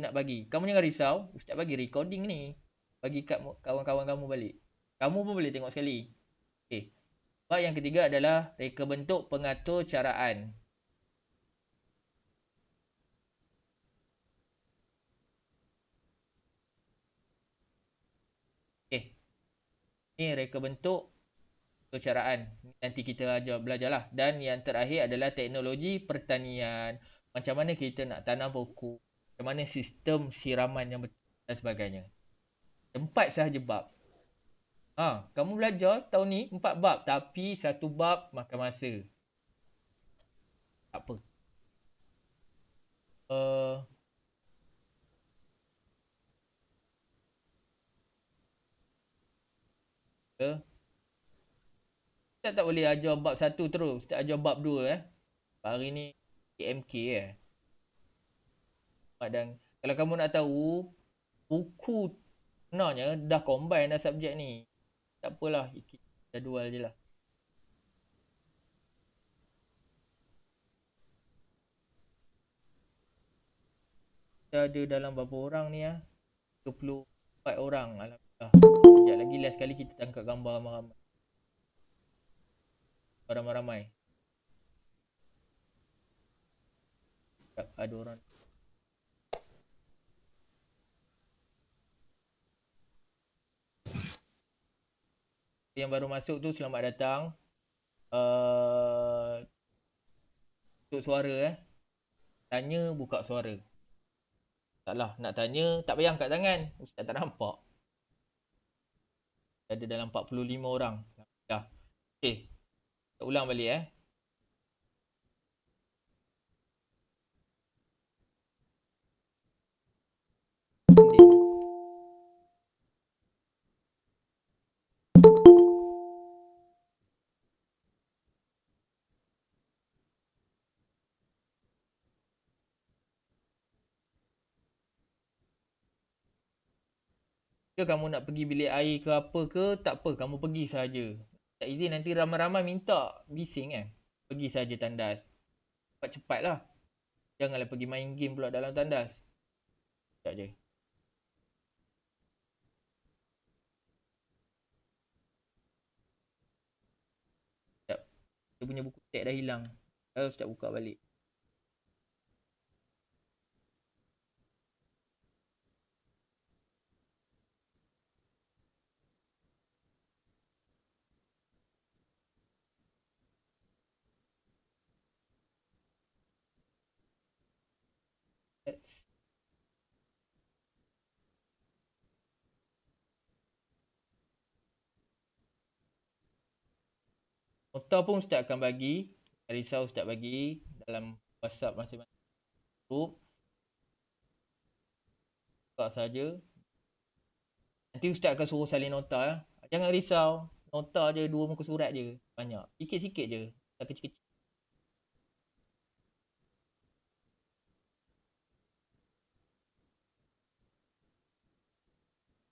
nak bagi. Kamu jangan risau, Ustaz bagi recording ni. Bagi kat kawan-kawan kamu balik. Kamu pun boleh tengok sekali. Okey. Bab yang ketiga adalah reka bentuk pengatur caraan. Okey. Ni reka bentuk kecaraan. Nanti kita belajarlah. Dan yang terakhir adalah teknologi pertanian. Macam mana kita nak tanam pokok. Macam mana sistem siraman yang betul dan sebagainya. 4 sahaja bab. Kamu belajar tahun ni 4 bab. Tapi satu bab makan masa. Tak apa. Uh, uh, Ustaz tak boleh ajar bab 1 terus. Ustaz ajar bab 2 Hari ni AMK Dan kalau kamu nak tahu, buku sebenarnya dah combine dah subjek ni. Tak apalah, jadual je lah. Kita ada dalam berapa orang ni 34 orang. Alhamdulillah. Sekejap lagi last kali kita tangkap gambar ramai-ramai. Ramai-ramai. Ada orang. Yang baru masuk tu selamat datang. Untuk suara Tanya buka suara. Taklah nak tanya tak payah angkat tangan. Ustaz tak nampak. Ada dalam 45 orang. Dah. Okey. Kita ulang balik Jika kamu nak pergi bilik air ke apa ke, tak apa, kamu pergi saja. Tak izin nanti ramai-ramai minta, bising Pergi saja tandas. Cepat-cepatlah. Janganlah pergi main game pula dalam tandas. Sekejap je. Sekejap. Kita punya buku teks dah hilang. Harus tak buka balik. Nota pun Ustaz akan bagi. Risau Ustaz bagi dalam WhatsApp masing-masing group. Buka saja. Nanti Ustaz akan suruh salin nota Jangan risau. Nota je 2 muka surat je. Banyak. Sikit-sikit je. Tak kecil-kecil.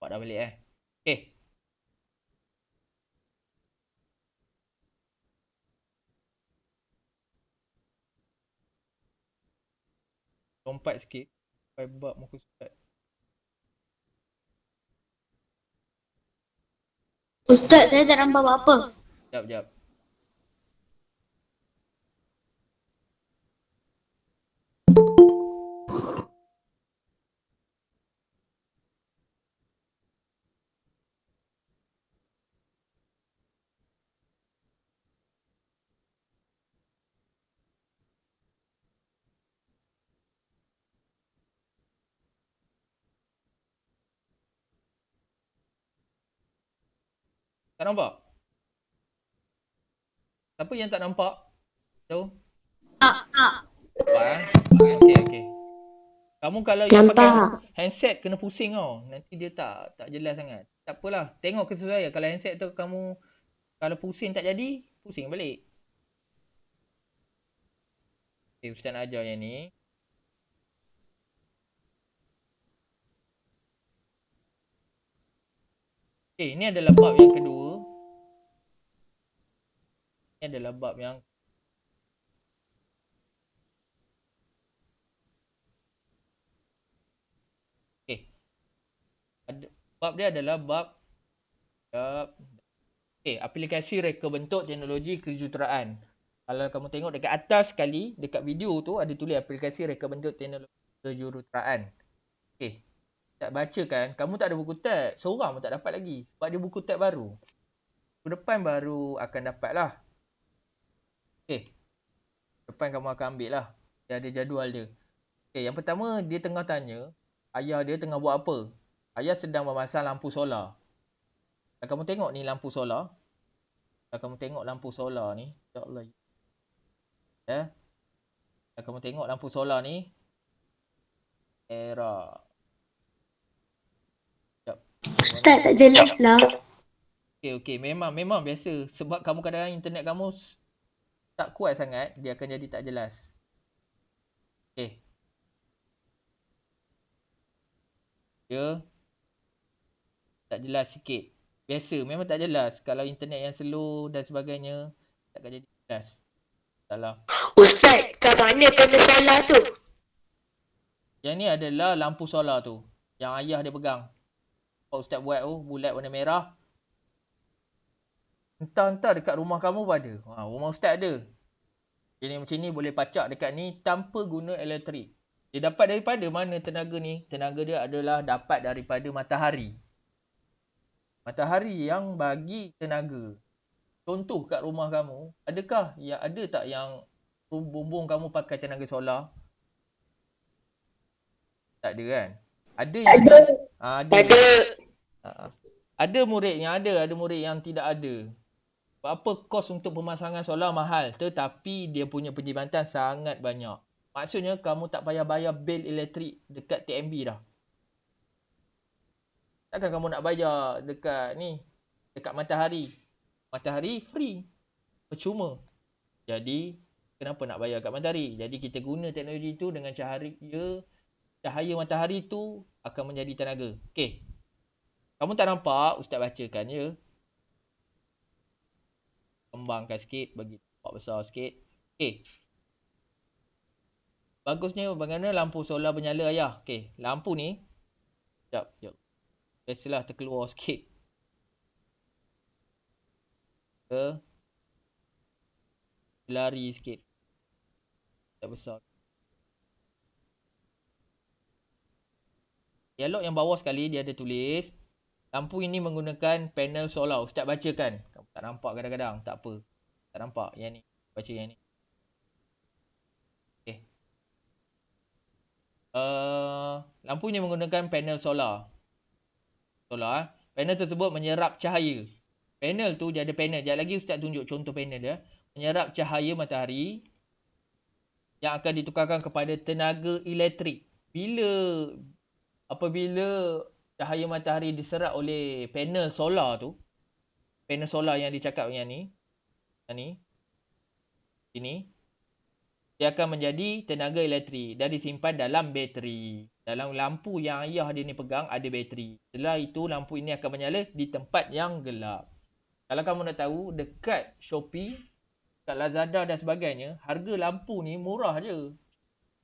Nampak dah balik Okey. Lompat sikit. Sampai bab muka surat. Ustaz, saya tak nampak apa-apa. Sekejap. Tak nampak? Siapa yang tak nampak? Tahu? Nampak Okey. Kamu kalau yang pakai handset kena pusing tau. Nanti dia tak jelas sangat. Tak apalah. Tengok kesesuaian. Kalau handset tu kamu kalau pusing tak jadi, pusing balik. Okay, Ustaz nak ajar yang ni. Okay, ini adalah bab yang kedua. Ini adalah bab yang Bab dia adalah bab aplikasi reka bentuk teknologi kejuruteraan. Kalau kamu tengok dekat atas sekali, dekat video tu ada tulis aplikasi reka bentuk teknologi kejuruteraan. Tak baca kan, kamu tak ada buku teks. Seorang pun tak dapat lagi. Sebab dia buku teks baru. Minggu depan baru akan dapat lah. Depan kamu akan ambil lah. Dia ada jadual dia. Yang pertama, dia tengah tanya, ayah dia tengah buat apa? Ayah sedang memasang lampu solar. Kalau kamu tengok ni lampu solar. Kalau kamu tengok lampu solar ni. Ya Allah. Kalau kamu tengok lampu solar ni. Era. Sekejap. Ustaz tak jelas lah. Okey. Memang biasa. Sebab kamu kadang-kadang internet kamu tak kuat sangat. Dia akan jadi tak jelas. Dia tak jelas sikit. Biasa. Memang tak jelas. Kalau internet yang slow dan sebagainya. Tak akan jadi jelas. Salah. Ustaz, kat mana panel solar tu? Yang ni adalah lampu solar tu. Yang ayah dia pegang. Pak Ustaz buat tu. Bulat warna merah. Entah-entah dekat rumah kamu pun ada. Rumah Ustaz ada. Jadi macam ni boleh pacak dekat ni tanpa guna elektrik. Dia dapat daripada mana tenaga ni? Tenaga dia adalah dapat daripada matahari. Matahari yang bagi tenaga. Contoh kat rumah kamu, adakah yang ada tak yang bumbung kamu pakai tenaga solar? Tak ada kan? Ada yang ada. Ada murid yang ada murid yang tidak ada. Apa kos untuk pemasangan solar mahal, tetapi dia punya perkhidmatan sangat banyak. Maksudnya kamu tak payah bayar bil elektrik dekat TMB dah. Takkan kamu nak bayar dekat ni, dekat matahari. Matahari free. Percuma. Jadi, kenapa nak bayar kat matahari? Jadi, kita guna teknologi tu dengan cahaya matahari tu akan menjadi tenaga. Okey. Kamu tak nampak, Ustaz bacakan ya. Kembangkan sikit, bagi nampak besar sikit. Okey. Bagusnya bagaimana lampu solar bernyala ayah. Okey, lampu ni. Sekejap. Biasalah terkeluar sikit. Lari sikit. Tak besar. Dialog yang bawah sekali dia ada tulis. Lampu ini menggunakan panel solar. Ustaz bacakan. Kamu tak nampak kadang-kadang. Tak apa. Tak nampak. Yang ni. Baca yang ni. Okay. Lampu ini menggunakan panel solar. Panel tersebut menyerap cahaya. Panel tu dia ada panel. Sekejap lagi Ustaz tunjuk contoh panel dia. Menyerap cahaya matahari. Yang akan ditukarkan kepada tenaga elektrik. Apabila cahaya matahari diserap oleh panel solar tu. Panel solar yang dicakap yang ni. Ini. Dia akan menjadi tenaga elektrik. Dan disimpan dalam bateri. Dalam lampu yang ayah dia ni pegang ada bateri. Setelah itu lampu ini akan menyala di tempat yang gelap. Kalau kamu nak tahu, dekat Shopee, kat Lazada dan sebagainya, harga lampu ni murah je.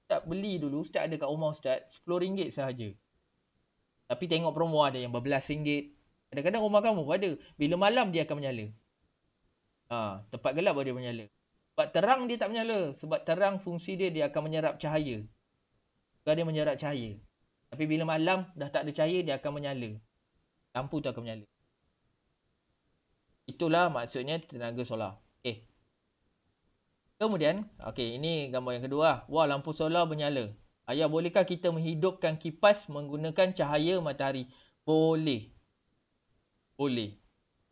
Ustaz beli dulu, Ustaz ada kat rumah Ustaz, RM10 sahaja. Tapi tengok promo ada yang berbelas ringgit. Kadang-kadang rumah kamu pun ada. Bila malam dia akan menyala. Tempat gelap baru dia menyala. Sebab terang dia tak menyala. Sebab terang fungsi dia akan menyerap cahaya. Bukan dia menyerap cahaya. Tapi bila malam dah tak ada cahaya, dia akan menyala. Lampu tu akan menyala. Itulah maksudnya tenaga solar. Okay. Kemudian, ini gambar yang kedua. Wah, lampu solar menyala. Ayah, bolehkah kita menghidupkan kipas menggunakan cahaya matahari? Boleh.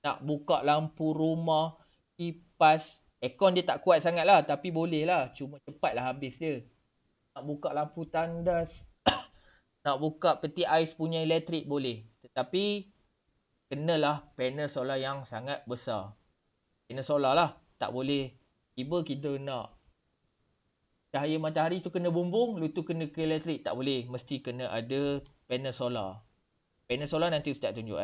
Nak buka lampu rumah, kipas, aircon dia tak kuat sangat lah. Tapi boleh lah. Cuma cepatlah habis dia. Nak buka lampu tandas, nak buka peti ais punya elektrik boleh. Tetapi, kenalah panel solar yang sangat besar. Panel solar lah. Tak boleh. Tiba kita nak cahaya matahari tu kena bumbung, lepas tu kena ke elektrik. Tak boleh. Mesti kena ada panel solar. Panel solar nanti Ustaz tunjuk.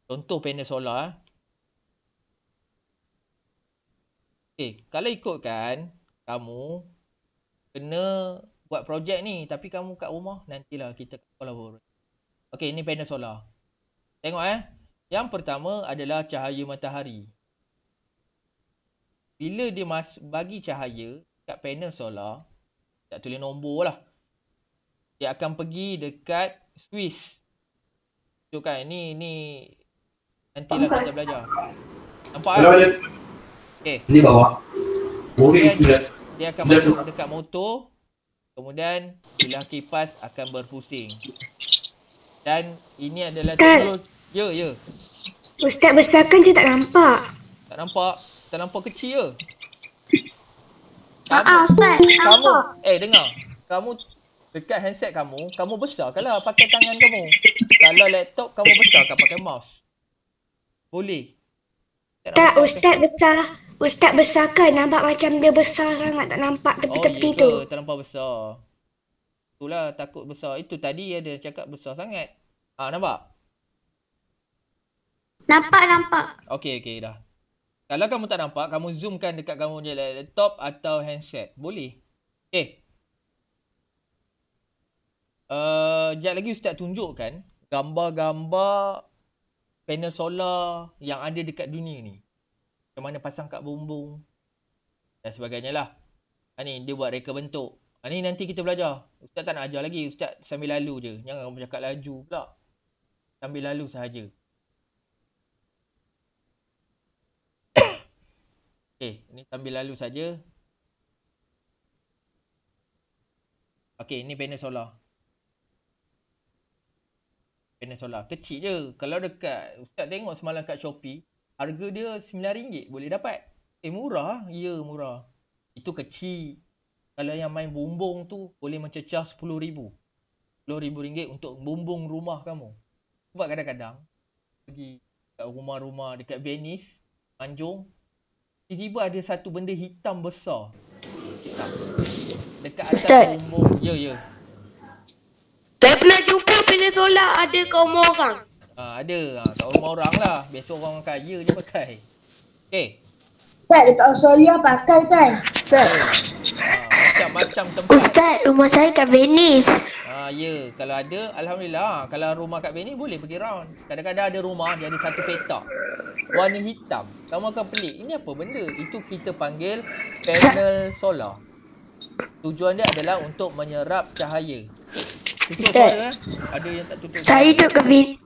Contoh panel solar. Kalau ikutkan, kamu kena buat projek ni. Tapi kamu kat rumah, nantilah kita kolaborasi. Okey, ini panel solar. Tengok Yang pertama adalah cahaya matahari. Bila dia bagi cahaya kat panel solar, tak tulis nombor lah. Dia akan pergi dekat switch. Tu kan, ni nantilah kita belajar. Nampak Ada ada. Okey. Ini bawah. Boleh Kemudian tidak. dia akan masuk dekat motor. Kemudian bilah kipas akan berpusing. Dan ini adalah Ustaz. teknologi. Ya. Ustaz besarkan dia tak nampak. Tak nampak? Terlampau kecil je. Ustaz. Kamu, dengar. Kamu dekat handset kamu besarkanlah pakai tangan kamu. Kalau laptop, kamu besarkan pakai mouse. Boleh. Tak, Ustaz besarkan. Nampak macam dia besar sangat. Tak nampak tepi-tepi tu. Terlampau besar. Itulah takut besar. Itu tadi ada cakap besar sangat. Nampak? Nampak. Okey, dah. Kalau kamu tak nampak, kamu zoomkan dekat kamu punya laptop atau handset. Boleh. Okey. Sekejap lagi Ustaz tunjukkan gambar-gambar panel solar yang ada dekat dunia ni. Macam mana pasang kat bumbung dan sebagainya lah. Ni dia buat reka bentuk. Ni nanti kita belajar. Ustaz tak nak ajar lagi. Ustaz sambil lalu je. Jangan kamu cakap laju pula. Sambil lalu sahaja. Okey, ni sambil lalu saja. Okey, ni panel solar. Panel solar. Kecil je. Kalau dekat, Ustaz tengok semalam kat Shopee, harga dia RM9 boleh dapat. Murah? Ya, murah. Itu kecil. Kalau yang main bumbung tu, boleh mencecah RM10,000. RM10,000 untuk bumbung rumah kamu. Sebab kadang-kadang, pergi kat rumah-rumah dekat Venice, Tanjung, tiba-tiba ada satu benda hitam besar. Dekat atas Ustaz. bumbung. Ya. Saya pernah jumpa panel solar ada kat rumah orang. Ada. Kat rumah orang lah. Biasa orang kaya je pakai. Okey. Ustaz, dekat Australia pakai kan? Ustaz. Macam-macam tempat. Ustaz, rumah saya kat Venice. Ya. Kalau ada, Alhamdulillah. Kalau rumah kat Venice, boleh pergi round. Kadang-kadang ada rumah, dia ada satu petak. Warna hitam. Kamu akan pelik. Ini apa benda? Itu kita panggil panel solar. Tujuan dia adalah untuk menyerap cahaya. Tutup suara Ada yang tak tutup Saya suara. hidup kat Venice.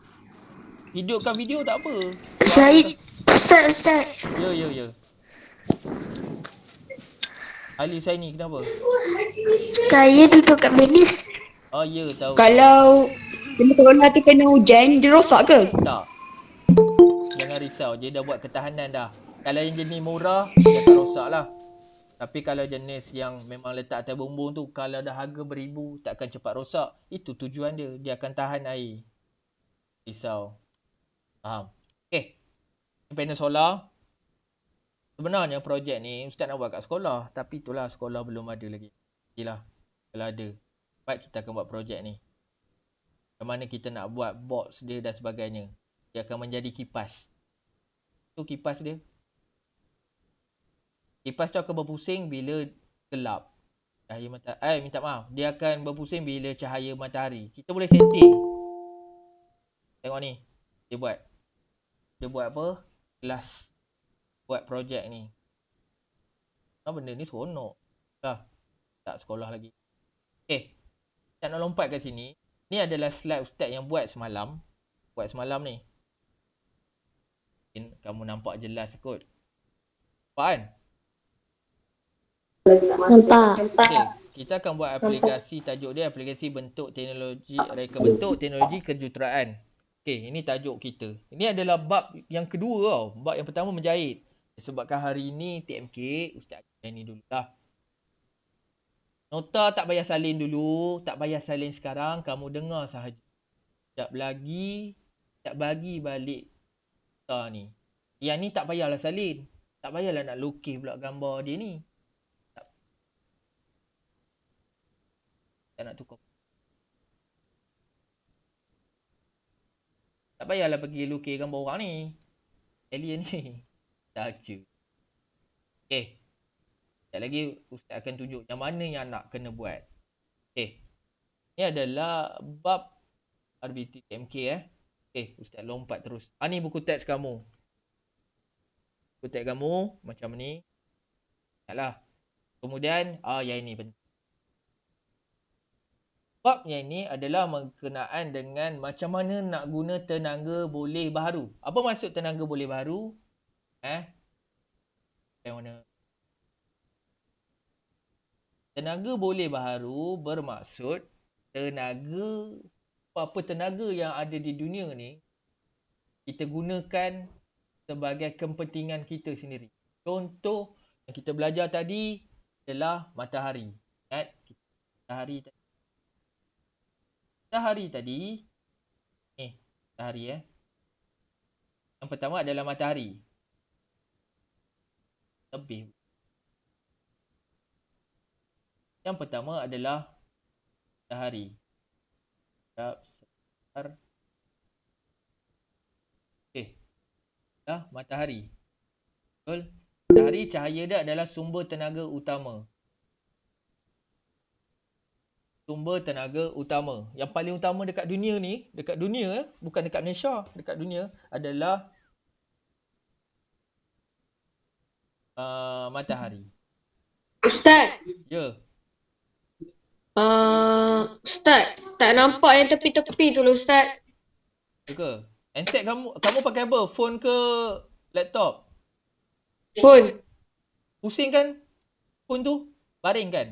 Hidupkan video tak apa. Ustaz. Ya. Ali saya ni kenapa? Saya duduk kat Venice. Ya tahu. Kalau panel solar tu kena hujan, dia rosak ke? Tak. Jangan risau. Dia dah buat ketahanan dah. Kalau yang jenis murah, dia akan rosak lah. Tapi kalau jenis yang memang letak atas bumbung tu, kalau dah harga beribu, takkan cepat rosak. Itu tujuan dia. Dia akan tahan air. Risau. Faham? Okey. Ini panel solar. Sebenarnya projek ni Ustaz nak buat kat sekolah. Tapi itulah sekolah belum ada lagi. Yelah. Kalau ada. Baik kita akan buat projek ni. Macam mana kita nak buat box dia dan sebagainya. Dia akan menjadi kipas. Tu kipas dia. Kipas tu akan berpusing bila gelap. Cahaya matahari. Minta maaf. Dia akan berpusing bila cahaya matahari. Kita boleh setting. Tengok ni. Dia buat apa? Kelas. Buat projek ni. Benda ni seronok. Tak sekolah lagi. Okay. Tak nak lompat kat sini. Ni adalah slide Ustaz yang buat semalam. Ni. Mungkin kamu nampak jelas kot. Nampak kan? Nampak. Okay. Kita akan buat aplikasi. Tajuk dia aplikasi bentuk teknologi. Reka bentuk teknologi kejuruteraan. Okay. Ini tajuk kita. Ini adalah bab yang kedua tau. Bab yang pertama menjahit. Sebabkan hari ini TMK. Ustaz ajar ni dulu lah. Nota tak payah salin dulu. Tak payah salin sekarang. Kamu dengar sahaja. Sekejap lagi. Tak bagi balik nota ni. Yang ni tak payahlah salin. Tak payahlah nak lukis pula gambar dia ni. Tak nak tukar. Tak payahlah pergi lukis gambar orang ni. Alien ni. Saja. Okay. Sekejap lagi Ustaz akan tunjuk yang mana yang nak kena buat. Okay. Ini adalah bab RBT TMK Okay, Ustaz lompat terus. Ni buku teks kamu. Buku teks kamu macam ni. Ingatlah. Kemudian, yang ini penting. Bab yang ini adalah berkenaan dengan macam mana nak guna tenaga boleh baharu. Apa maksud tenaga boleh baharu? Yang mana? Tenaga boleh baharu bermaksud tenaga, apa tenaga yang ada di dunia ni kita gunakan sebagai kepentingan kita sendiri. Contoh yang kita belajar tadi adalah matahari. Ingat matahari tadi. Matahari tadi matahari Yang pertama adalah matahari. Lebih. Yang pertama adalah matahari. Sebentar. Matahari. Betul? Matahari cahaya dia adalah sumber tenaga utama. Sumber tenaga utama. Yang paling utama dekat dunia ni, bukan dekat Malaysia, dekat dunia adalah matahari. Ustaz. Ya. Ustaz, tak nampak yang tepi-tepi tu Ustaz. Ya ke? Handset kamu pakai apa? Phone ke laptop? Phone. Pusing kan? Phone tu? Baring kan?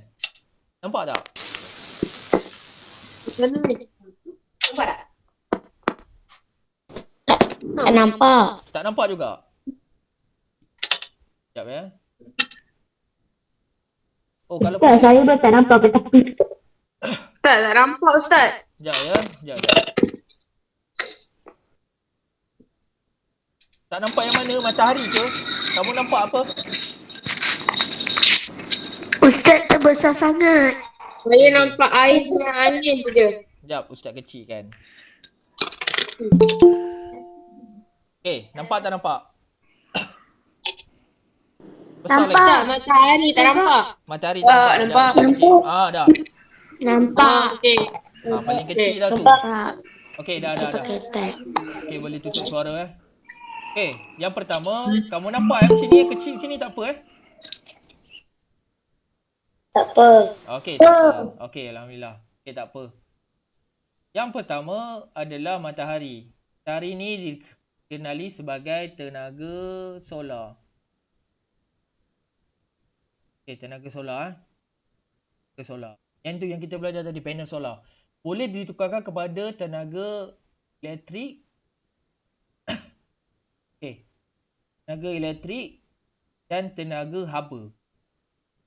Nampak tak? Mana ni? Nampak tak? Tak nampak. Tak nampak juga? Sekejap ya. Oh, kalau Ustaz, saya dah tak nampak ke tepi. Ustaz, tak nampak Ustaz. Sekejap ya. Sekejap. Tak nampak yang mana? Matahari ke? Kamu nampak apa? Ustaz terbesar sangat. Saya nampak air dengan angin tu je. Sekejap, Ustaz kecil kan. Nampak tak nampak? Besar Nampak. lagi. Tak, matahari tak nampak. Matahari tak nampak. nampak. Dah. Dah. Nampak. Okey. Paling kecil dah tu. Tak. Okey, dah. Pakai teks. Okey, boleh tutup suara yang pertama, kamu nampak macam ni yang kecil macam ni tak apa Tak apa. Okey, tak apa. Okey, alhamdulillah. Okey, tak apa. Yang pertama adalah matahari. Matahari ni dikenali sebagai tenaga solar. Okey, tenaga solar Tenaga solar. Yang tu yang kita belajar tadi, panel solar. Boleh ditukarkan kepada tenaga elektrik. Tenaga elektrik dan tenaga haba.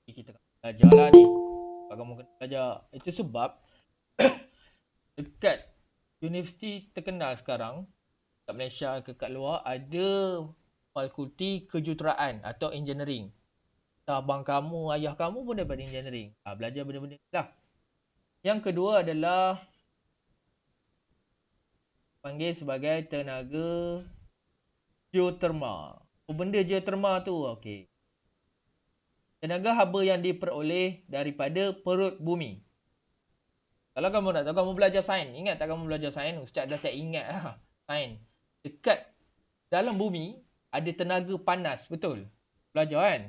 Kita belajar lah ni. Kamu kena belajar. Itu sebab dekat universiti terkenal sekarang, kat Malaysia ke kat luar, ada fakulti kejuruteraan atau engineering. Abang kamu, ayah kamu pun daripada engineering. Belajar benda-benda ni lah. Yang kedua adalah panggil sebagai tenaga geotermal. Benda geotermal tu, okey. Tenaga haba yang diperoleh daripada perut bumi. Kalau kamu nak tahu, kamu belajar sains. Ingat tak kamu belajar sains? Ustaz dah tak ingat lah. Sains. Dekat dalam bumi, ada tenaga panas. Betul? Belajar kan?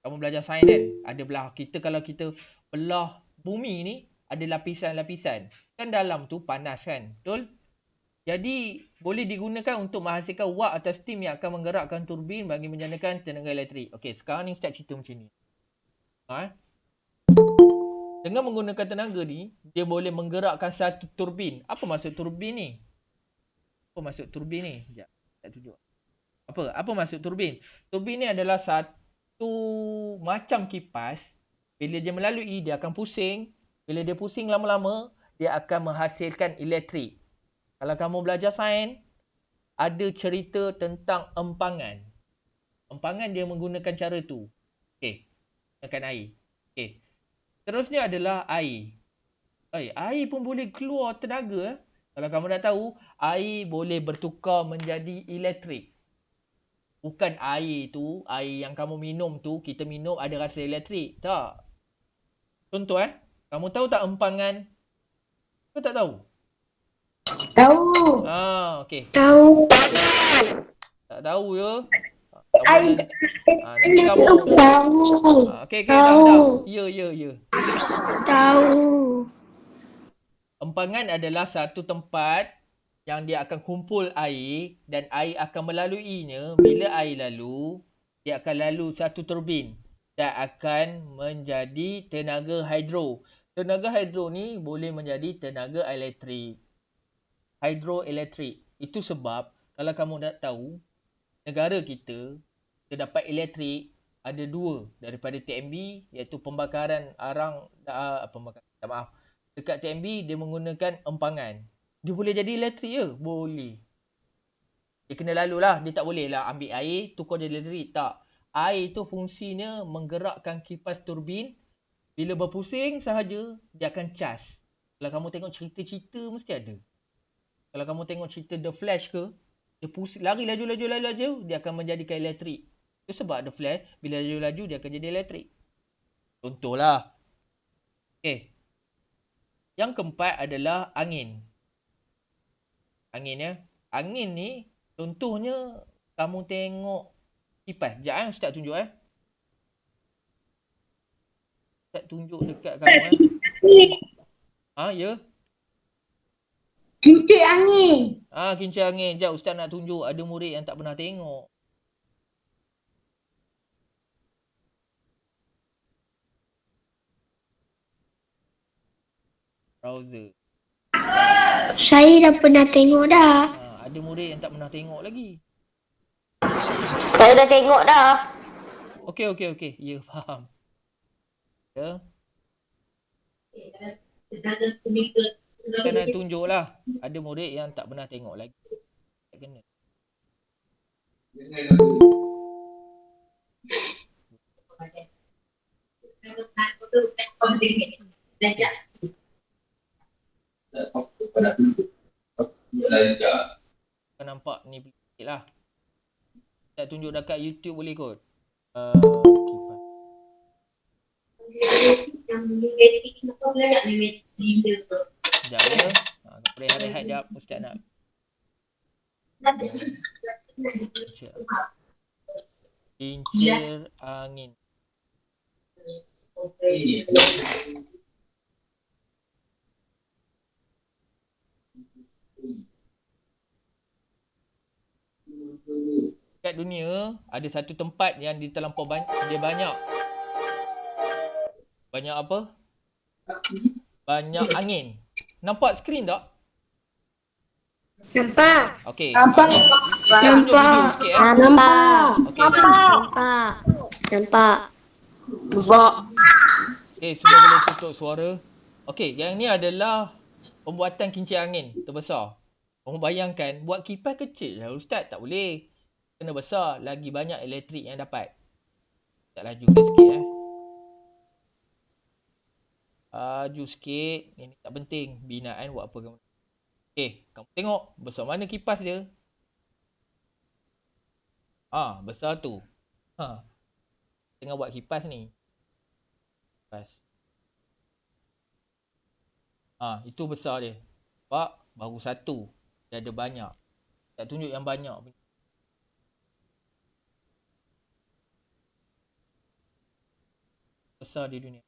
Kamu belajar sains kan? Ada belah. Kalau kita belah bumi ni, ada lapisan-lapisan. Kan dalam tu panas kan? Betul? Jadi, boleh digunakan untuk menghasilkan wak atau steam yang akan menggerakkan turbin bagi menjanakan tenaga elektrik. Okey, sekarang ni Ustaz cerita macam ni. Dengan menggunakan tenaga ni, dia boleh menggerakkan satu turbin. Apa maksud turbin ni? Sekejap, tak tunjuk. Apa maksud turbin? Turbin ni adalah satu macam kipas. Bila dia melalui, dia akan pusing. Bila dia pusing lama-lama, dia akan menghasilkan elektrik. Kalau kamu belajar sains, ada cerita tentang empangan. Empangan dia menggunakan cara tu. Okey. Gunakan air. Okey. Terusnya adalah air. Air pun boleh keluar tenaga. Kalau kamu nak tahu, air boleh bertukar menjadi elektrik. Bukan air tu, air yang kamu minum tu, kita minum ada rasa elektrik. Tak. Contoh kamu tahu tak empangan? Kau tak tahu? Tahu. Okey. Tahu. Tak tahu ya. Kamu Air. nanti kamu. Tahu. Okey, dah. Ya. Tahu. Empangan adalah satu tempat yang dia akan kumpul air dan air akan melaluinya. Bila air lalu, dia akan lalu satu turbin dan akan menjadi tenaga hidro. Tenaga hidro ni boleh menjadi tenaga elektrik. Hidroelektrik. Itu sebab kalau kamu nak tahu, negara kita terdapat elektrik ada dua daripada TMB, iaitu pembakaran arang, dekat TMB dia menggunakan empangan. Dia boleh jadi elektrik ke? Boleh. Dia kena lalu lah. Dia tak boleh lah ambil air, tukar jadi elektrik. Tak. Air tu fungsinya menggerakkan kipas turbin. Bila berpusing sahaja, dia akan cas. Kalau kamu tengok cerita-cerita mesti ada. Kalau kamu tengok cerita The Flash ke, dia pusing, lari laju, dia akan menjadikan elektrik. Itu sebab The Flash, bila laju-laju dia akan jadi elektrik. Contohlah. Okay. Yang keempat adalah angin. Angin ya. Angin ni, contohnya kamu tengok kipas. Sekejap Ustaz tunjuk Ustaz tunjuk dekat kamu ya. Kincir angin. Kincir angin. Sekejap Ustaz nak tunjuk. Ada murid yang tak pernah tengok. Browser. Saya dah pernah tengok dah. Ada murid yang tak pernah tengok lagi. Saya dah tengok dah. Okey. Ya, faham. Ya. Saya nak tunjuk lah. Ada murid yang tak pernah tengok lagi. Tak kena. Kau nampak ni sikit lah. Tak tunjuk dekat YouTube boleh kot. Sekejap ya. Rehat-rehat sekejap. Ustaz nak. Kincir angin. Kat dunia ada satu tempat yang dia terlampau dia banyak apa? Banyak angin. Nampak skrin tak? Nampak. Okey. Nampak. Nampak. Okey, Nampak. dah. Okey, semua boleh tutup suara. Okey, yang ni adalah pembuatan kincir angin terbesar. Kamu bayangkan, buat kipas kecil lah Ustaz, tak boleh. Kena besar, lagi banyak elektrik yang dapat. Tak laju sikit Laju sikit. Ini tak penting. Binaan buat apa kamu. Okey, kamu tengok besar mana kipas dia. Besar tu. Tengah buat kipas ni. Kipas. Itu besar dia. Nampak? Baru satu. Dia ada banyak. Tak tunjuk yang banyak. Besar di dunia.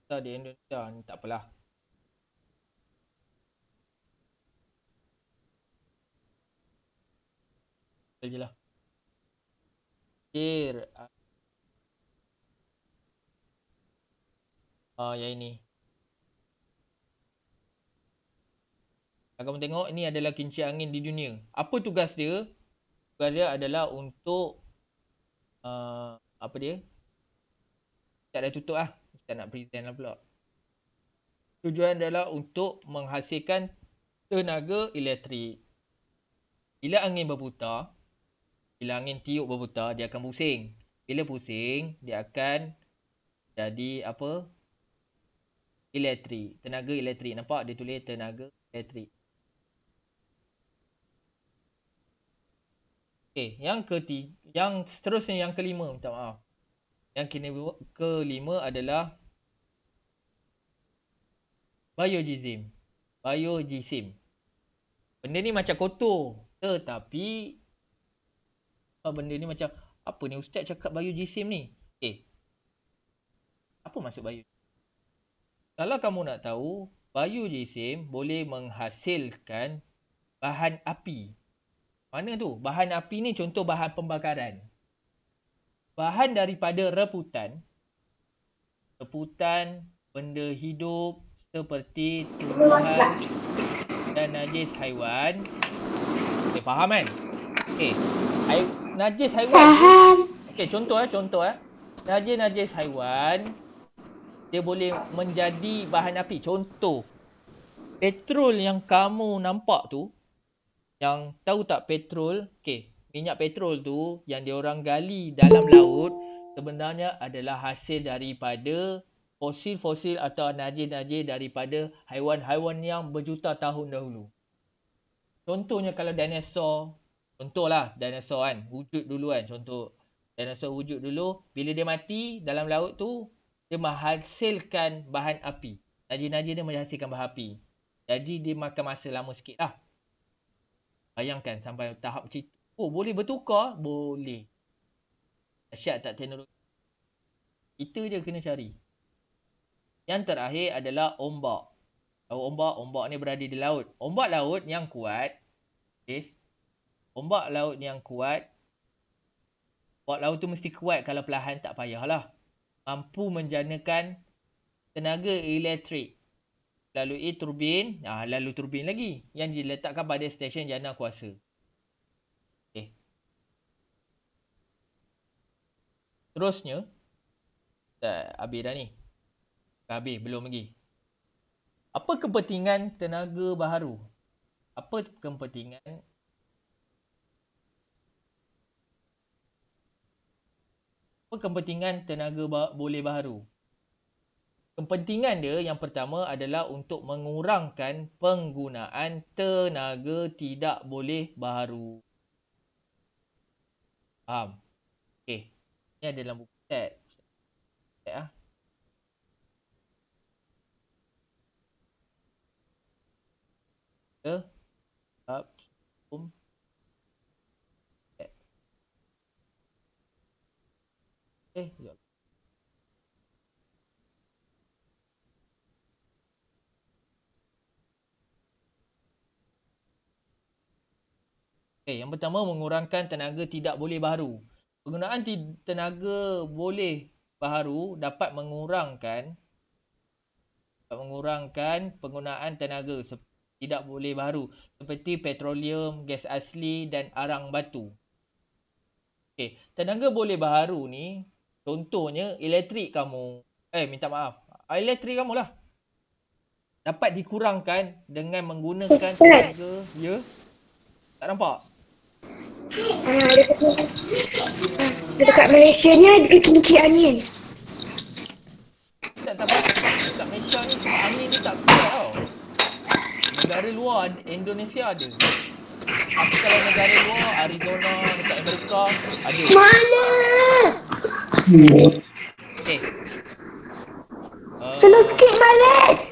Besar di Indonesia ni tak apalah. Je lah. Yang ini. Kamu tengok, ini adalah kincir angin di dunia. Apa tugas dia? Tugas dia adalah untuk apa dia? Tak dah tutup lah. Kita nak present lah pula. Tujuan adalah untuk menghasilkan tenaga elektrik. Bila angin berputar, bila angin tiup berputar, dia akan pusing. Bila pusing, dia akan jadi apa? Elektrik. Tenaga elektrik. Nampak? Dia tulis tenaga elektrik. Okey, yang seterusnya yang kelima, minta maaf. kelima adalah biojisim. Benda ni macam kotor, tetapi benda ni macam apa ni ustaz cakap biojisim ni? Apa maksud biojisim? Kalau kamu nak tahu, biojisim boleh menghasilkan bahan api. Mana tu? Bahan api ni contoh bahan pembakaran. Bahan daripada reputan, benda hidup seperti tumbuhan dan najis haiwan. Faham kan? Najis haiwan tu. Contoh. Najis haiwan dia boleh menjadi bahan api. Contoh, petrol yang kamu nampak tu, yang tahu tak petrol, minyak petrol tu yang diorang gali dalam laut sebenarnya adalah hasil daripada fosil-fosil atau najis-najis daripada haiwan-haiwan yang berjuta tahun dahulu. Contohnya kalau dinosaur, contohlah dinosaur kan, wujud dulu kan, contoh dinosaur wujud dulu, bila dia mati dalam laut tu, dia menghasilkan bahan api. Najis-najis dia menghasilkan bahan api. Jadi dia makan masa lama sikit lah. Bayangkan sampai tahap macam tu. Oh, boleh bertukar? Boleh. Dahsyat tak teknologi? Itu je kena cari. Yang terakhir adalah ombak. Tahu ombak? Ombak ni berada di laut. Ombak laut yang kuat, ombak laut tu mesti kuat, kalau perlahan tak payahlah. Mampu menjanakan tenaga elektrik lalui turbin, lalu turbin lagi yang diletakkan pada stesen jana kuasa. Terusnya, habis dah ni. Habis, belum lagi. Apa kepentingan tenaga baharu? Apa kepentingan tenaga boleh baharu? Kepentingan dia yang pertama adalah untuk mengurangkan penggunaan tenaga tidak boleh baharu. Faham? Ni ada dalam buku set. Sekejap. Yang pertama, mengurangkan tenaga tidak boleh baharu. Penggunaan tenaga boleh baharu dapat mengurangkan penggunaan tenaga tidak boleh baharu seperti petroleum, gas asli dan arang batu. Tenaga boleh baharu ni contohnya elektrik kamu. Elektrik kamu lah. Dapat dikurangkan dengan menggunakan tenaga. Ya? Tak nampak? Dekat Malaysia ni ada kincir angin. Tak pasti. Dekat Malaysia ni angin ni tak kuat tau. Negara luar Indonesia ada. Tapi kalau negara luar, Arizona, dekat Amerika, ada. Mana? Okay. Kena skip balik.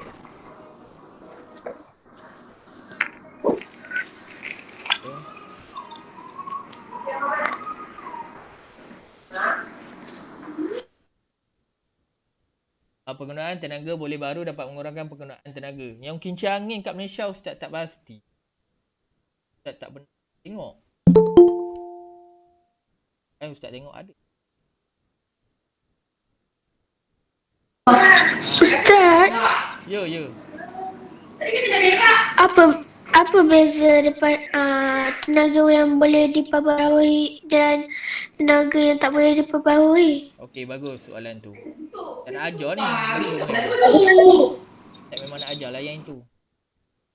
Penggunaan tenaga boleh baharu dapat mengurangkan penggunaan tenaga. Yang kincir angin kat Malaysia Ustaz tak pasti. Ustaz tak pernah tengok. Ustaz tengok ada. Ustaz. Ya. Apa beza depan tenaga yang boleh diperbaharui dan tenaga yang tak boleh diperbaharui? Okey, bagus soalan tu. Tak nak ajar ni. Betul. Tak memang nak ajar lah yang tu.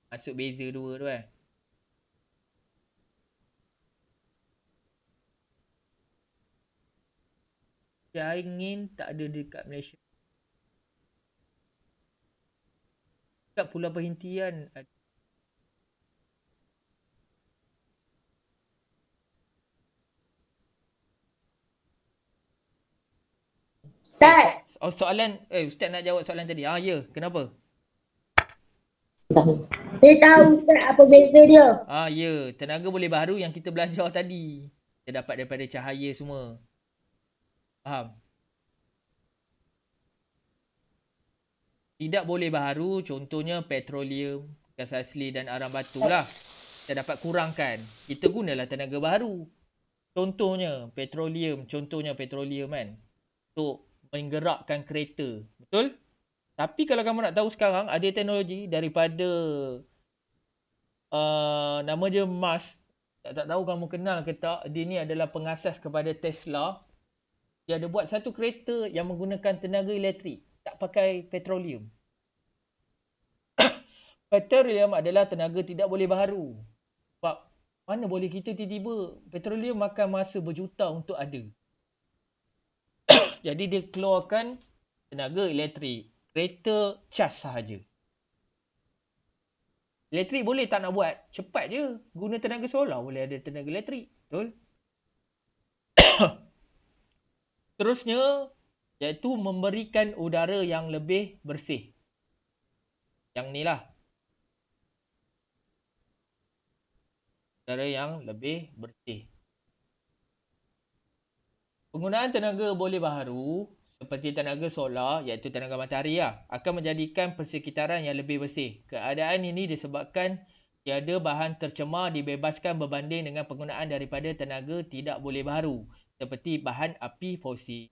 Masuk beza dua tu kan. Angin tak ada dekat Malaysia. Dekat Pulau Perhentian ada. Ustaz. Soalan, Ustaz nak jawab soalan tadi. Ya, kenapa? Saya tahu Ustaz apa beza dia. Ya, tenaga boleh baharu yang kita belajar tadi. Kita dapat daripada cahaya semua. Faham? Tidak boleh baharu, contohnya petroleum, gas asli dan arang batu lah. Kita dapat kurangkan. Kita gunalah tenaga baharu. Contohnya petroleum kan. Untuk menggerakkan kereta. Betul? Tapi kalau kamu nak tahu sekarang, ada teknologi daripada nama dia Musk. Tak tahu kamu kenal ke tak. Dia ni adalah pengasas kepada Tesla. Dia ada buat satu kereta yang menggunakan tenaga elektrik. Tak pakai petroleum. Petroleum adalah tenaga tidak boleh baharu. Sebab mana boleh kita tiba-tiba petroleum makan masa berjuta untuk ada. Jadi dia keluarkan tenaga elektrik. Kereta cas sahaja. Elektrik boleh tak nak buat? Cepat je. Guna tenaga solar boleh ada tenaga elektrik. Betul? Terusnya, iaitu memberikan udara yang lebih bersih. Yang ni lah. Udara yang lebih bersih. Penggunaan tenaga boleh baharu seperti tenaga solar iaitu tenaga matahari akan menjadikan persekitaran yang lebih bersih. Keadaan ini disebabkan tiada bahan tercemar dibebaskan berbanding dengan penggunaan daripada tenaga tidak boleh baharu seperti bahan api fosil.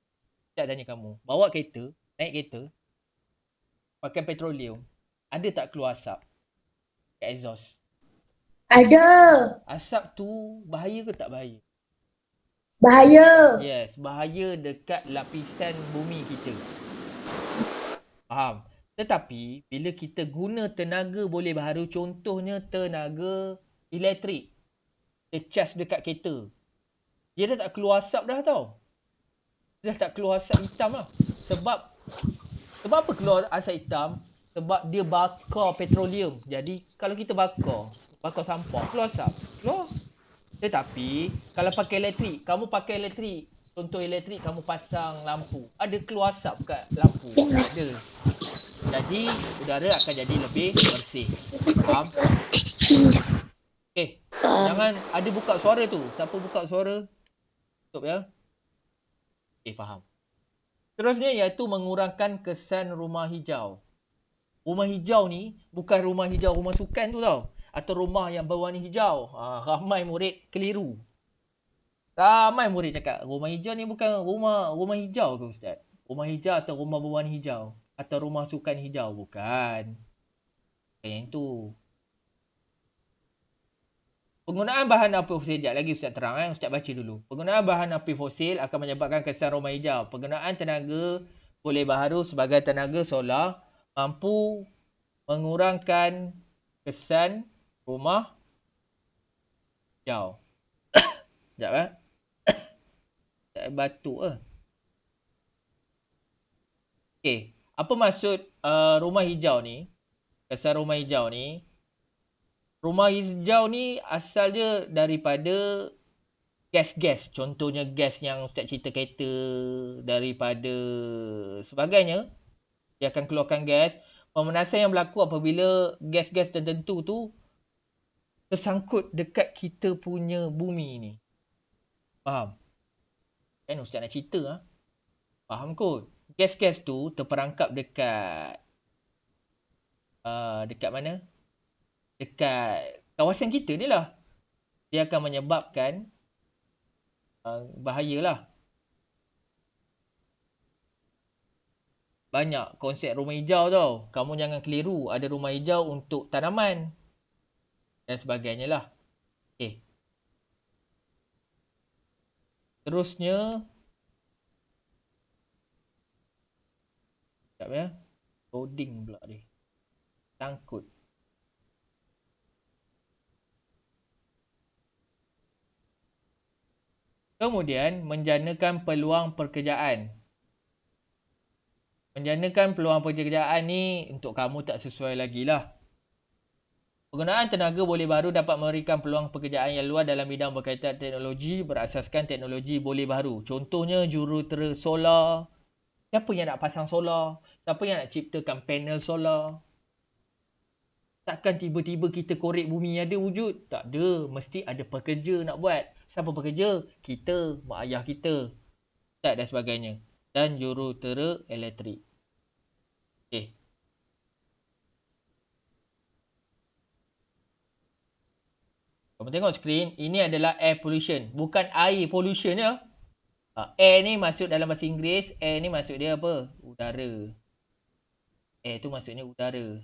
Saya tanya kamu, bawa kereta, naik kereta pakai petroleum, ada tak keluar asap? Exhaust. Ada. Asap tu bahaya ke tak bahaya? Bahaya. Yes, bahaya dekat lapisan bumi kita. Faham? Tetapi, bila kita guna tenaga boleh baharu, contohnya tenaga elektrik. Dia cas dekat kereta. Dia dah tak keluar asap dah tau. Dia dah tak keluar asap hitam lah. Sebab apa keluar asap hitam? Sebab dia bakar petroleum. Jadi, kalau kita bakar sampah, keluar asap. Keluar. Tetapi, kalau pakai elektrik, kamu pakai elektrik. Contoh elektrik, kamu pasang lampu. Ada keluar asap kat lampu? Tak ada. Jadi, udara akan jadi lebih bersih. Faham? Okay. Jangan ada buka suara tu. Siapa buka suara? Tutup ya. Okay, faham. Terusnya iaitu mengurangkan kesan rumah hijau. Rumah hijau ni bukan rumah hijau rumah sukan tu tau. Atau rumah yang berwarna hijau. Ramai murid keliru. Ramai murid cakap, rumah hijau ni bukan rumah hijau ke Ustaz? Rumah hijau atau rumah berwarna hijau? Atau rumah sukan hijau? Bukan. Bukan yang tu. Penggunaan bahan api fosil, sekejap lagi Ustaz terang. Ustaz baca dulu. Penggunaan bahan api fosil akan menyebabkan kesan rumah hijau. Penggunaan tenaga boleh baharu sebagai tenaga solar mampu mengurangkan kesan rumah hijau. Sekejap tak batuk Okey, apa maksud rumah hijau ni? Kesan rumah hijau ni. Rumah hijau ni asal dia daripada gas-gas. Contohnya gas yang Ustaz cerita kereta, daripada sebagainya. Dia akan keluarkan gas. Pemanasan yang berlaku apabila gas-gas tertentu tu tersangkut dekat kita punya bumi ni. Faham? Kan Ustaz nak cerita faham kot. Gas-gas tu terperangkap dekat dekat mana? Dekat kawasan kita ni lah. Dia akan menyebabkan bahayalah. Banyak konsep rumah hijau tau. Kamu jangan keliru. Ada rumah hijau untuk tanaman. Dan sebagainya lah. Okay. Terusnya. Sekejap ya. Loading pula dia. Sangkut. Kemudian, menjanakan peluang pekerjaan. Menjanakan peluang pekerjaan ni untuk kamu tak sesuai lagi lah. Penggunaan tenaga boleh baharu dapat memberikan peluang pekerjaan yang luas dalam bidang berkaitan teknologi berasaskan teknologi boleh baharu. Contohnya jurutera solar, Siapa yang nak pasang solar? Siapa yang nak ciptakan panel solar? Takkan tiba-tiba kita korek bumi ada wujud? Tak ada. Mesti ada pekerja nak buat. Siapa pekerja? Kita, mak ayah kita. Dan sebagainya. Dan jurutera elektrik. Okay. Kamu tengok skrin, ini adalah air pollution. Bukan air pollution ya. Air ni masuk dalam bahasa Inggeris, air ni masuk dia apa? Udara. Air tu maksudnya udara.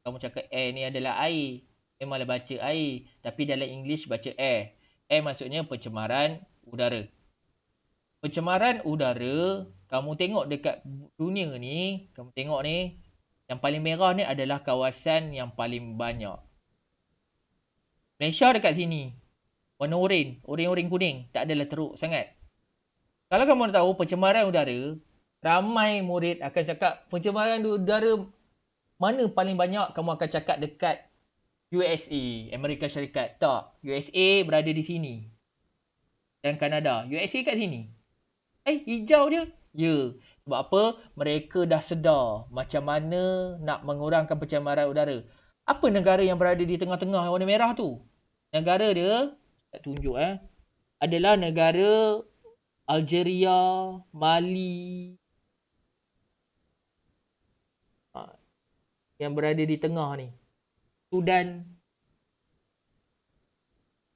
Kamu cakap air ni adalah air. Memanglah baca air. Tapi dalam English baca air. Air maksudnya pencemaran udara. Pencemaran udara, kamu tengok dekat dunia ni, kamu tengok ni, yang paling merah ni adalah kawasan yang paling banyak. Malaysia dekat sini. Warna oren, oren-oren kuning. Tak adalah teruk sangat. Kalau kamu nak tahu pencemaran udara, ramai murid akan cakap pencemaran udara mana paling banyak, kamu akan cakap dekat USA, Amerika Syarikat. Tak, USA berada di sini. Dan Kanada. USA kat sini. Hijau dia. Ya. Sebab apa? Mereka dah sedar macam mana nak mengurangkan pencemaran udara. Apa negara yang berada di tengah-tengah warna merah tu? Negara dia, tak tunjuk adalah negara Algeria, Mali. Yang berada di tengah ni. Sudan.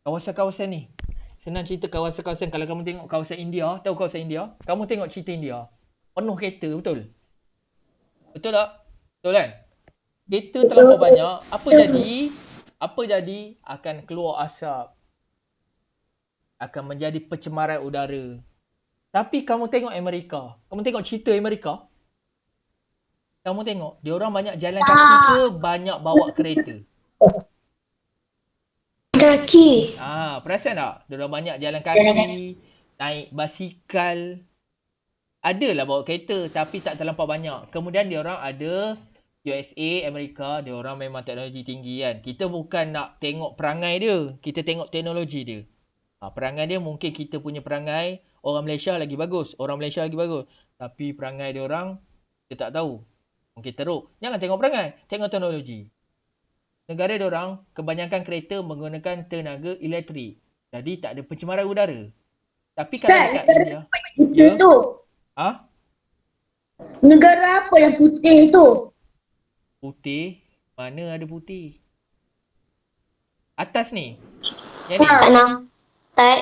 Kawasan-kawasan ni. Senang cerita kawasan-kawasan. Kalau kamu tengok kawasan India. Tahu kawasan India? Kamu tengok cerita India. Penuh kereta. Betul? Betul tak? Betul kan? Kereta terlampau banyak. Apa jadi? Apa jadi? Akan keluar asap. Akan menjadi pencemaran udara. Tapi kamu tengok Amerika. Kamu tengok cerita Amerika. Kamu tengok, dia orang banyak jalan kaki ke banyak bawa kereta? Kaki. Perasan tak? Dia orang banyak jalan kaki, naik basikal. Adalah bawa kereta tapi tak terlampau banyak. Kemudian dia orang ada USA, Amerika, dia orang memang teknologi tinggi kan. Kita bukan nak tengok perangai dia, kita tengok teknologi dia. Perangai dia mungkin kita punya perangai orang Malaysia lagi bagus, orang Malaysia lagi bagus. Tapi perangai dia orang kita tak tahu. Mungkin teruk. Jangan tengok perangai, tengok teknologi. Negara diorang kebanyakan kereta menggunakan tenaga elektrik. Jadi tak ada pencemaran udara. Tapi kalau dekat India, Putih tu. Negara apa yang putih tu? Putih? Mana ada putih? Atas ni. Yang ni. Tak nampak.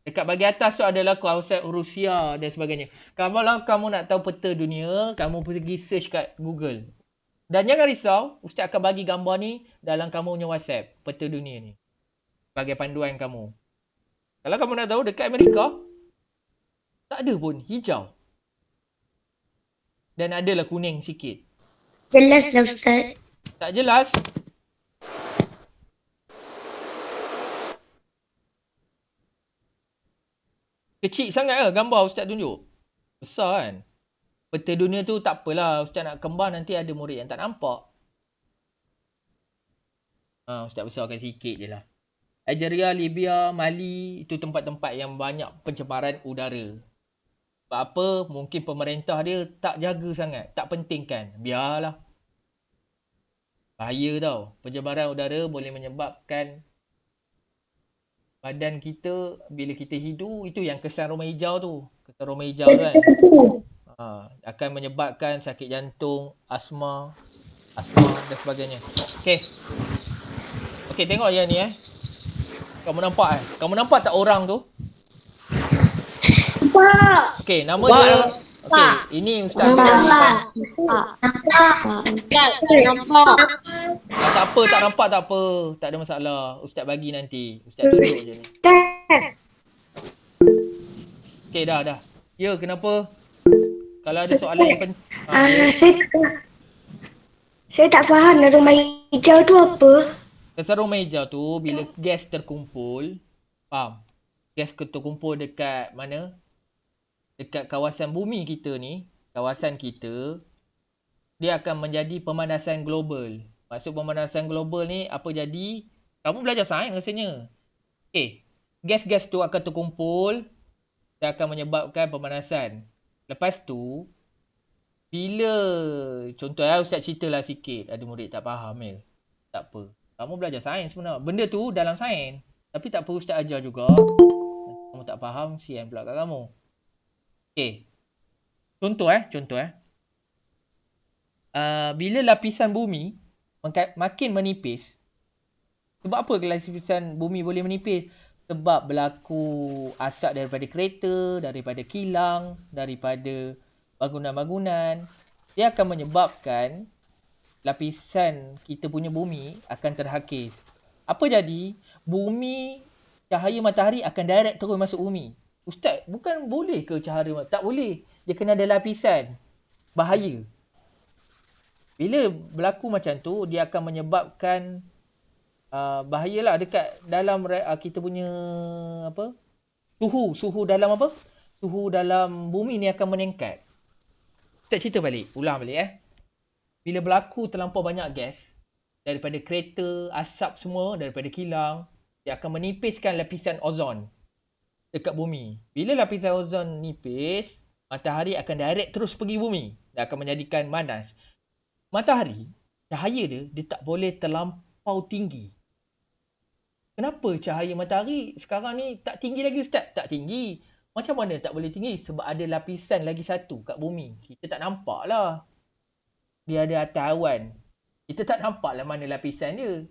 Dekat bahagian atas tu adalah kawasan Rusia dan sebagainya. Kalau kamu nak tahu peta dunia, kamu pergi search kat Google. Dan jangan risau, Ustaz akan bagi gambar ni dalam kamu punya WhatsApp, peta dunia ni. Sebagai panduan kamu. Kalau kamu nak tahu, dekat Amerika, tak ada pun hijau. Dan adalah kuning sikit. Jelas lah Ustaz. Tak jelas? Kecil sangat ke gambar Ustaz tunjuk? Besar kan? Peta dunia tu tak apalah. Ustaz nak kembar nanti ada murid yang tak nampak. Ustaz besarkan sikit je lah. Algeria, Libya, Mali, itu tempat-tempat yang banyak pencemaran udara. Sebab apa? Mungkin pemerintah dia tak jaga sangat. Tak pentingkan. Biarlah. Bahaya tau. Pencemaran udara boleh menyebabkan badan kita bila kita hidu, itu yang kesan rumah hijau tu. Kesan rumah hijau tu kan. Akan menyebabkan sakit jantung, asma dan sebagainya. Okey, tengok yang ni Kamu nampak Kamu nampak tak orang tu? Nampak. Okey, nama dia. Okey, ini Ustaz. Nampak. Nampak. Tak nampak tak apa. Tak ada masalah. Ustaz bagi nanti. Ustaz tunjuk je ni. Okey, dah. Ya, kenapa? Kalau ada soalan yang penting. Saya tak faham rumah hijau tu apa. Kesan rumah hijau tu bila gas terkumpul. Faham? Gas terkumpul dekat mana? Dekat kawasan bumi kita ni. Kawasan kita. Dia akan menjadi pemanasan global. Maksud pemanasan global ni apa jadi? Kamu belajar sains rasanya. Gas-gas tu akan terkumpul Dia akan menyebabkan pemanasan. Lepas tu, bila contoh Ustaz ceritalah sikit, ada murid tak faham tak apa. Kamu belajar sains sebenarnya. Benda tu dalam sains. Tapi tak perlu Ustaz ajar juga. Nanti kamu tak faham, sian pula kat kamu. Okay. Contoh. Bila lapisan bumi makin menipis. Sebab apa lapisan bumi boleh menipis? Sebab berlaku asap daripada kereta, daripada kilang, daripada bangunan-bangunan. Dia akan menyebabkan lapisan kita punya bumi akan terhakis. Apa jadi? Bumi, cahaya matahari akan direct terus masuk bumi. Ustaz, bukan boleh ke cahaya? Tak boleh. Dia kena ada lapisan. Bahaya. Bila berlaku macam tu, dia akan menyebabkan bahayalah dekat dalam kita punya apa? Suhu dalam apa? Suhu dalam bumi ni akan meningkat. Ustaz cerita balik, ulang balik Bila berlaku terlampau banyak gas daripada kereta, asap semua daripada kilang, dia akan menipiskan lapisan ozon dekat bumi. Bila lapisan ozon nipis, matahari akan direct terus pergi bumi dan akan menjadikan panas. Matahari, cahaya dia tak boleh terlampau tinggi. Kenapa cahaya matahari sekarang ni tak tinggi lagi Ustaz? Tak tinggi. Macam mana tak boleh tinggi? Sebab ada lapisan lagi satu kat bumi. Kita tak nampak lah. Dia ada atas awan. Kita tak nampak lah mana lapisan dia.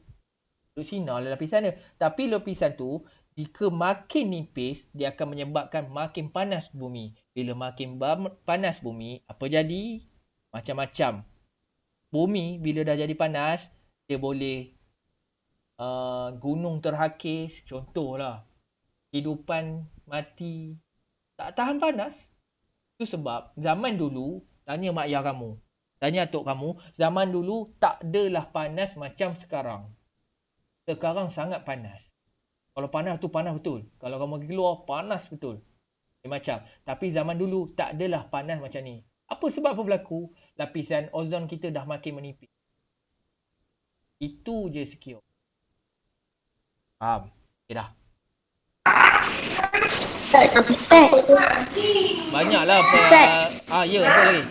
Duduk sinar lah lapisan dia. Tapi lapisan tu, jika makin nipis, dia akan menyebabkan makin panas bumi. Bila makin panas bumi, apa jadi? Macam-macam. Bumi bila dah jadi panas, dia boleh gunung terhakis, contohlah. Kehidupan mati, tak tahan panas. Itu sebab zaman dulu, tanya mak ayah kamu, tanya atuk kamu, zaman dulu tak adalah panas macam sekarang. Sekarang sangat panas. Kalau panas tu panas betul. Kalau kamu pergi keluar, panas betul. Macam. Tapi zaman dulu tak adalah panas macam ni. Apa sebab apa berlaku? Lapisan ozon kita dah makin menipis. Itu je secure. Faham? Okay dah. Banyaklah ya, apa lagi?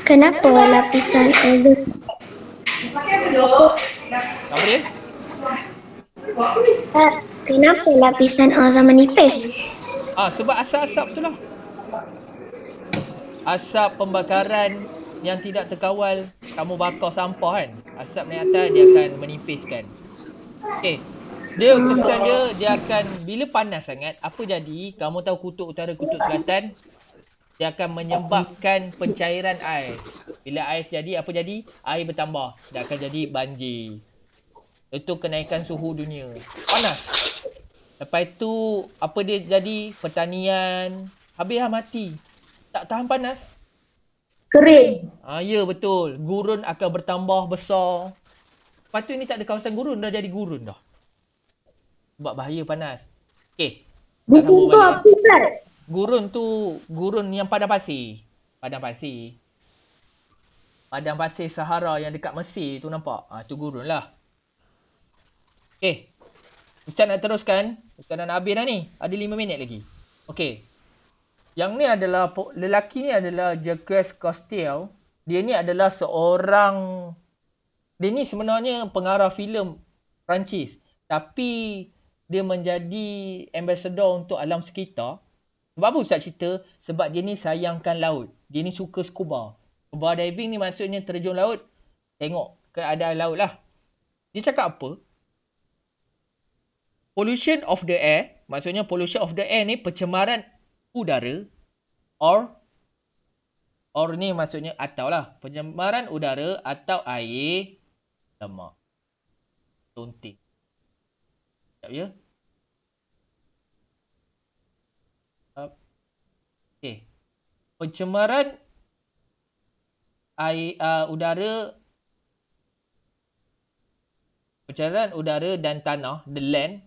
Kenapa lapisan ozon? Apa dia? Kenapa lapisan ozon menipis? Sebab asap-asap tu lah. Asap pembakaran yang tidak terkawal, kamu bakar sampah kan. Asap naik atas, dia akan menipiskan. Okay. Dia kesan dia akan, bila panas sangat, apa jadi? Kamu tahu kutub utara, kutub selatan? Dia akan menyebabkan pencairan ais. Bila ais jadi, apa jadi? Air bertambah. Dia akan jadi banjir. Itu kenaikan suhu dunia. Panas. Lepas tu, apa dia jadi? Pertanian. Habis mati. Tak tahan panas. Kering. Ya betul. Gurun akan bertambah besar. Lepas tu ni tak ada kawasan gurun. Dah jadi gurun dah. Sebab bahaya panas. Okay. Gurun tu apa Ustaz? Gurun tu, gurun yang padang pasir. Padang pasir. Padang pasir Sahara yang dekat Mesir tu nampak. Tu gurun lah. Okay. Ustaz nak teruskan. Ustaz nak habis dah ni. Ada 5 minit lagi. Okay. Yang ni adalah, lelaki ni adalah Jacques Cousteau. Dia ni adalah seorang, dia ni sebenarnya pengarah filem Perancis. Tapi dia menjadi ambassador untuk alam sekitar. Sebab apa Ustaz cerita? Sebab dia ni sayangkan laut. Dia ni suka scuba. Scuba diving ni maksudnya terjun laut, tengok keadaan laut lah. Dia cakap apa? Pollution of the air, maksudnya pollution of the air ni pencemaran udara, or ni maksudnya atau lah. Pencemaran udara atau air lemak. Tonting. Sekejap ya. Okay. Pencemaran air, pencemaran udara dan tanah, the land.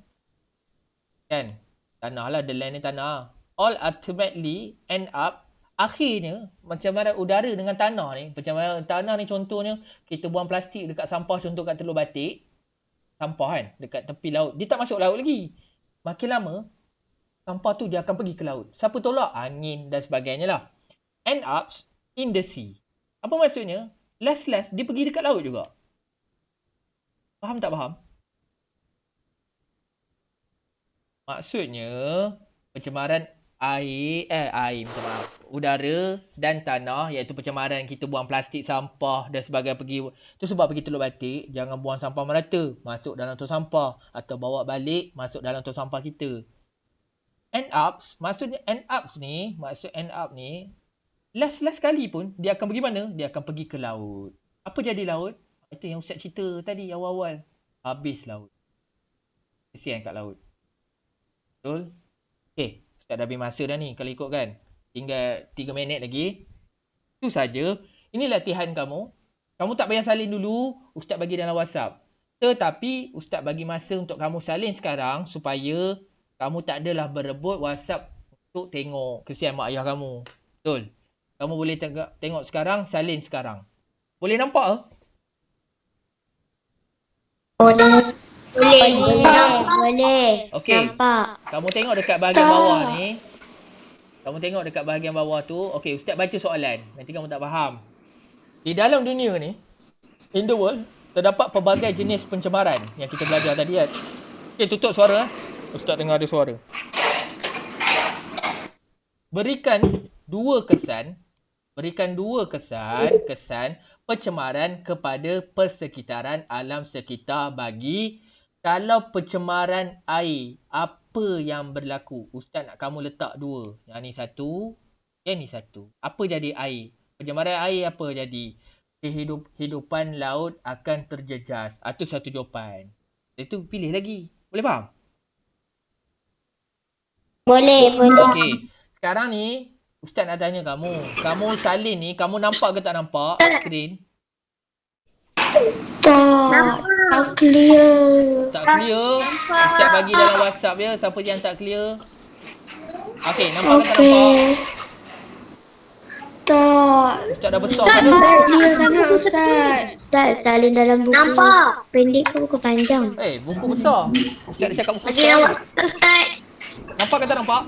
Kan? Tanah lah, the land ni tanah. All ultimately end up, akhirnya pencemaran udara dengan tanah ni, pencemaran tanah ni contohnya, kita buang plastik dekat sampah, contoh kat Teluk Batik. Sampah kan, dekat tepi laut. Dia tak masuk laut lagi. Makin lama, sampah tu dia akan pergi ke laut. Siapa tolak? Angin dan sebagainya lah. End up in the sea. Apa maksudnya? Last dia pergi dekat laut juga. Faham tak faham? Maksudnya pencemaran udara dan tanah, iaitu pencemaran kita buang plastik, sampah dan sebagainya pergi. Tu sebab pergi Teluk Batik, jangan buang sampah merata, masuk dalam tong sampah atau bawa balik masuk dalam tong sampah kita. Maksud end up ni last kali pun dia akan pergi mana? Dia akan pergi ke laut. Apa jadi laut? Itu yang Ustaz cerita tadi awal-awal. Habis laut. Kesian kat laut. Betul? Okay. Ustaz dah habis masa dah ni kalau ikut kan. Tinggal 3 minit lagi. Itu saja. Ini latihan kamu. Kamu tak payah salin dulu. Ustaz bagi dalam WhatsApp. Tetapi Ustaz bagi masa untuk kamu salin sekarang supaya kamu tak adalah berebut WhatsApp untuk tengok kesian mak ayah kamu. Betul? Kamu boleh tengok sekarang, salin sekarang. Boleh nampak ke? Boleh. Okey. Nampak. Kamu tengok dekat bahagian bawah ni. Kamu tengok dekat bahagian bawah tu. Okey, Ustaz baca soalan. Nanti kamu tak faham. Di dalam dunia ni, in the world, terdapat pelbagai jenis pencemaran yang kita belajar tadi kan. Okey, tutup suara. Ustaz dengar ada suara. Berikan dua kesan pencemaran kepada persekitaran alam sekitar bagi kalau pencemaran air, apa yang berlaku? Ustaz nak kamu letak dua. Yang ni satu, yang ni satu. Apa jadi air? Pencemaran air apa jadi? Kehidupan laut akan terjejas. Itu satu jawapan. Itu pilih lagi. Boleh faham? Boleh. Okey. Sekarang ni, Ustaz nak tanya kamu. Kamu salin ni, kamu nampak ke tak nampak skrin? Tak clear. Tak clear. Ustaz bagi dalam WhatsApp ya. Siapa yang tak clear? Okey, nampak ke tak nampak? Tak. Ustaz dah besar Tak kan? clear sangat Ustaz. Ustaz salin dalam buku. Nampak. Pendek ke buku panjang? Buku besar. Ustaz dah cakap buku besar. Ustaz. Nampak ke tak nampak?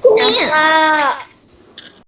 Nampak.